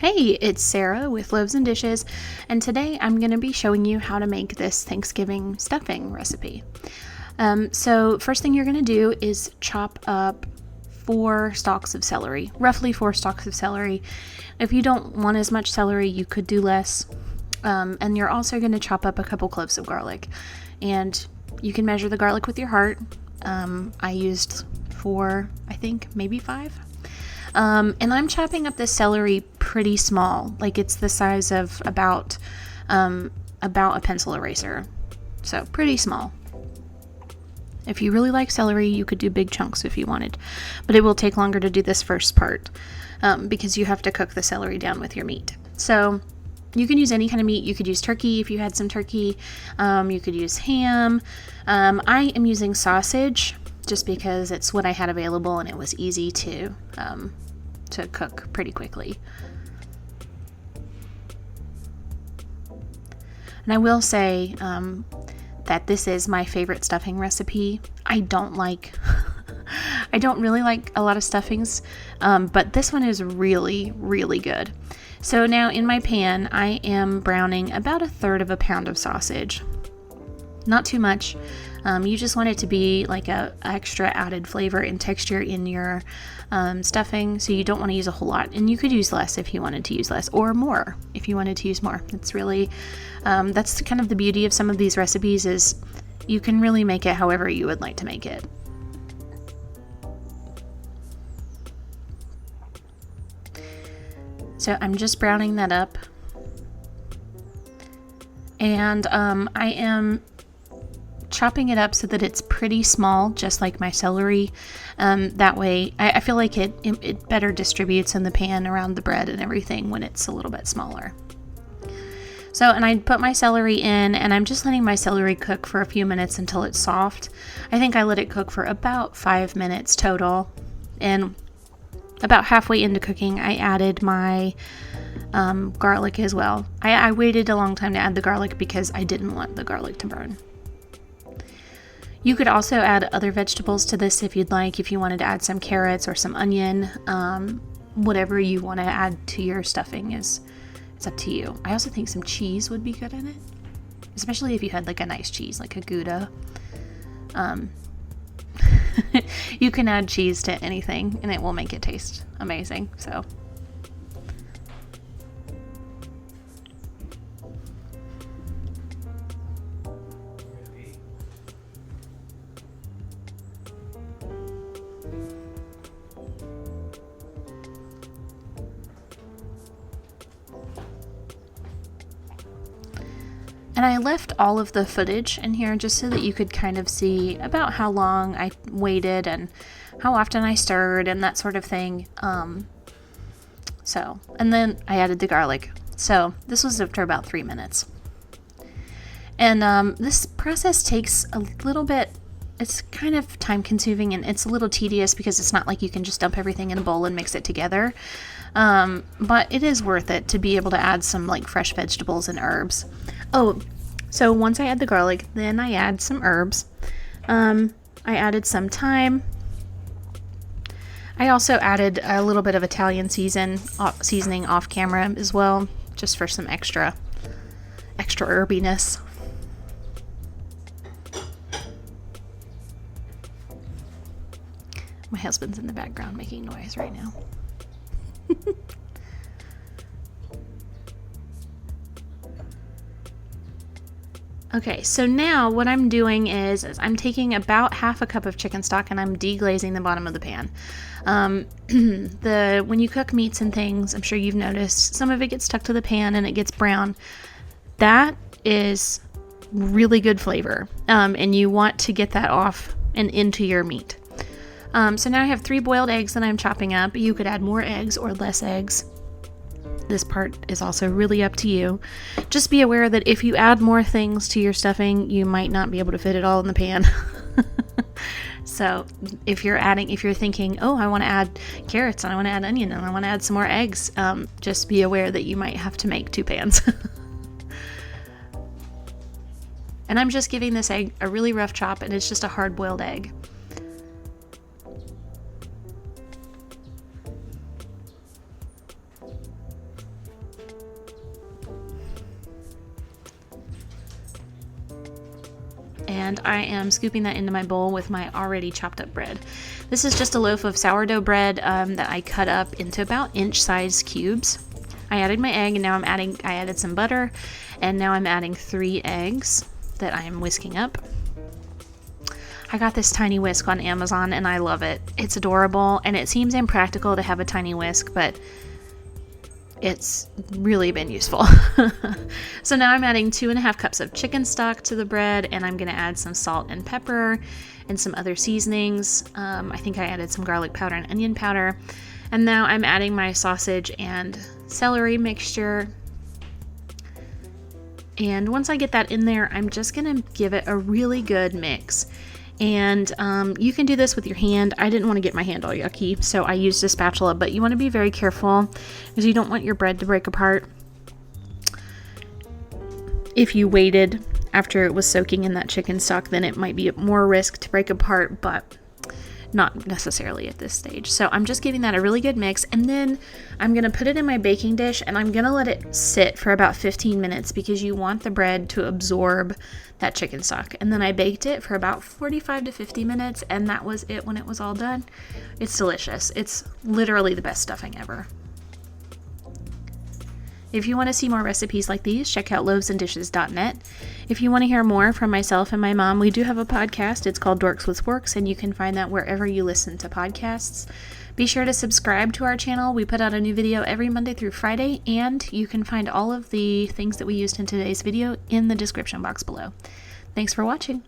Hey, it's Sarah with Loaves and Dishes, and today I'm going to be showing you how to make this Thanksgiving stuffing recipe. So first thing you're going to do is chop up 4 stalks of celery, roughly 4 stalks of celery. If you don't want as much celery, you could do less. And you're also going to chop up a couple cloves of garlic, and you can measure the garlic with your heart. I used 4, I think, maybe 5. And I'm chopping up this celery pretty small, like it's the size of about a pencil eraser, so pretty small. If you really like celery, you could do big chunks if you wanted, but it will take longer to do this first part because you have to cook the celery down with your meat. So you can use any kind of meat. You could use turkey if you had some turkey. You could use ham. I am using sausage just because it's what I had available and it was easy to cook pretty quickly. And I will say that this is my favorite stuffing recipe. I don't really like a lot of stuffings, but this one is really, really good. So now in my pan, I am browning about 1/3 pound of sausage. Not too much. You just want it to be like a extra added flavor and texture in your stuffing, so you don't want to use a whole lot. And you could use less if you wanted to use less, or more if you wanted to use more. It's really, that's kind of the beauty of some of these recipes, is you can really make it however you would like to make it. So I'm just browning that up. And I am chopping it up so that it's pretty small, just like my celery. That way, I feel like it better distributes in the pan around the bread and everything when it's a little bit smaller. So, and I put my celery in, and I'm just letting my celery cook for a few minutes until it's soft. I think I let it cook for about 5 minutes total. And about halfway into cooking, I added my garlic as well. I waited a long time to add the garlic because I didn't want the garlic to burn. You could also add other vegetables to this if you'd like. If you wanted to add some carrots or some onion, whatever you want to add to your stuffing it's up to you. I also think some cheese would be good in it, especially if you had like a nice cheese, like a Gouda. You can add cheese to anything and it will make it taste amazing. So and I left all of the footage in here just so that you could kind of see about how long I waited and how often I stirred and that sort of thing. And then I added the garlic. So this was after about 3 minutes. And this process takes a little bit, it's kind of time consuming and it's a little tedious because it's not like you can just dump everything in a bowl and mix it together. But it is worth it to be able to add some like fresh vegetables and herbs. Oh, so once I add the garlic, then I add some herbs. I added some thyme. I also added a little bit of Italian seasoning off camera as well, just for some extra herbiness. My husband's in the background making noise right now. Okay, so now what I'm doing is I'm taking about 1/2 cup of chicken stock and I'm deglazing the bottom of the pan. When you cook meats and things, I'm sure you've noticed some of it gets stuck to the pan and it gets brown. That is really good flavor, and you want to get that off and into your meat. So now I have 3 boiled eggs that I'm chopping up. You could add more eggs or less eggs. This part is also really up to you. Just be aware that if you add more things to your stuffing, you might not be able to fit it all in the pan. So if you're thinking, oh, I want to add carrots and I want to add onion and I want to add some more eggs, just be aware that you might have to make 2 pans. And I'm just giving this egg a really rough chop, and it's just a hard-boiled egg. and I am scooping that into my bowl with my already chopped up bread. This is just a loaf of sourdough bread that I cut up into about inch-sized cubes. I added my egg, and now I added some butter, and now I'm adding 3 eggs that I am whisking up. I got this tiny whisk on Amazon and I love it. It's adorable, and it seems impractical to have a tiny whisk, but it's really been useful. So now I'm adding 2.5 cups of chicken stock to the bread, and I'm going to add some salt and pepper and some other seasonings. I think I added some garlic powder and onion powder. And now I'm adding my sausage and celery mixture. And once I get that in there, I'm just going to give it a really good mix. And you can do this with your hand. I didn't want to get my hand all yucky, so I used a spatula, but you want to be very careful because you don't want your bread to break apart. If you waited after it was soaking in that chicken stock, then it might be more risk to break apart, but not necessarily at this stage. So I'm just giving that a really good mix, and then I'm going to put it in my baking dish, and I'm going to let it sit for about 15 minutes because you want the bread to absorb that chicken stock. And then I baked it for about 45 to 50 minutes, and that was it when it was all done. It's delicious. It's literally the best stuffing ever. If you want to see more recipes like these, check out loavesandishes.net. If you want to hear more from myself and my mom, we do have a podcast. It's called Dorks with Forks, and you can find that wherever you listen to podcasts. Be sure to subscribe to our channel. We put out a new video every Monday through Friday, and you can find all of the things that we used in today's video in the description box below. Thanks for watching.